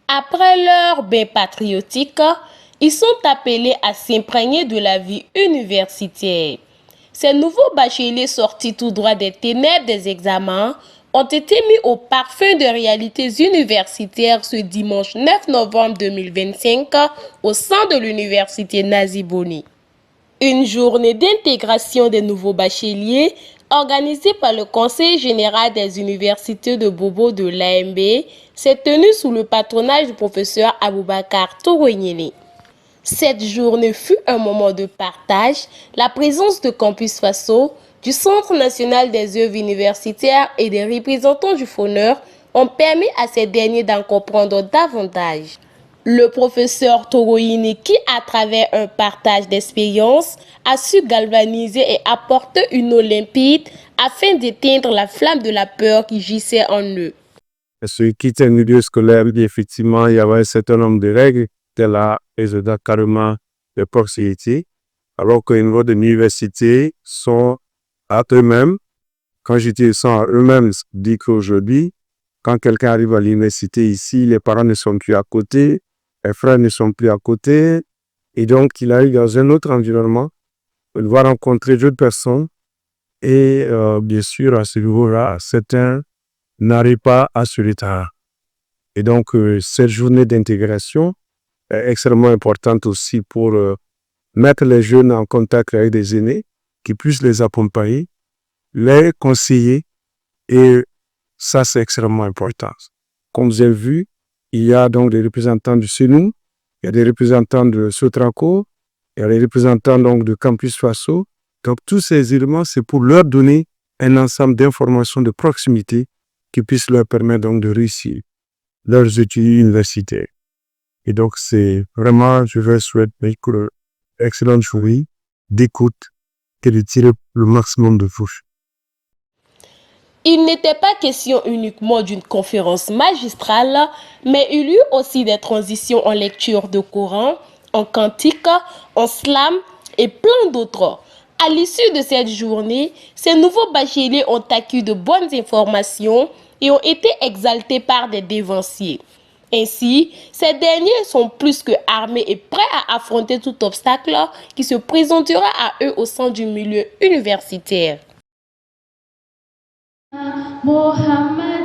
Après leur bain patriotique, ils sont appelés à s'imprégner de la vie universitaire. Ces nouveaux bacheliers sortis tout droit des ténèbres des examens ont été mis au parfum de réalités universitaires ce dimanche 9 novembre 2025 au sein de l'université Naziboni. Une journée d'intégration des nouveaux bacheliers organisée par le Conseil général des universités de Bobo de l'AMB s'est tenue sous le patronage du professeur Aboubakar Toroyene. Cette journée fut un moment de partage, la présence de Campus Faso, du Centre national des œuvres universitaires et des représentants du Fauneur ont permis à ces derniers d'en comprendre davantage. Le professeur Toroyine, qui à travers un partage d'expériences a su galvaniser et apporter une eau limpide afin d'éteindre la flamme de la peur qui gissait en eux. Ceux qui étaient en milieu scolaire, effectivement, il y avait un certain nombre de règles, étaient là, et je dois carrément de proximité, alors qu'au niveau de l'université, sont à eux-mêmes. Quand je dis ils sont à eux-mêmes, je dis qu'aujourd'hui, quand quelqu'un arrive à l'université ici, les parents ne sont plus à côté, les frères ne sont plus à côté, et donc il arrive dans un autre environnement, il va rencontrer d'autres personnes, et bien sûr, à ce niveau-là, certains n'arrivent pas à se retirer. Et donc, cette journée d'intégration est extrêmement importante aussi pour mettre les jeunes en contact avec des aînés qui puissent les accompagner, les conseiller, et ça, c'est extrêmement important. Comme vous avez vu, il y a donc des représentants du CENU, il y a des représentants de Sotraco, il y a des représentants donc de Campus Faso. Donc, tous ces éléments, c'est pour leur donner un ensemble d'informations de proximité qui puissent leur permettre donc de réussir leurs études universitaires. Et donc, c'est vraiment, je leur souhaite une excellente journée d'écoute et de tirer le maximum de vous. Il n'était pas question uniquement d'une conférence magistrale, mais il y eut aussi des transitions en lecture de Coran, en cantique, en slam et plein d'autres. À l'issue de cette journée, ces nouveaux bacheliers ont acquis de bonnes informations et ont été exaltés par des dévanciers. Ainsi, ces derniers sont plus que armés et prêts à affronter tout obstacle qui se présentera à eux au sein du milieu universitaire. Mohammed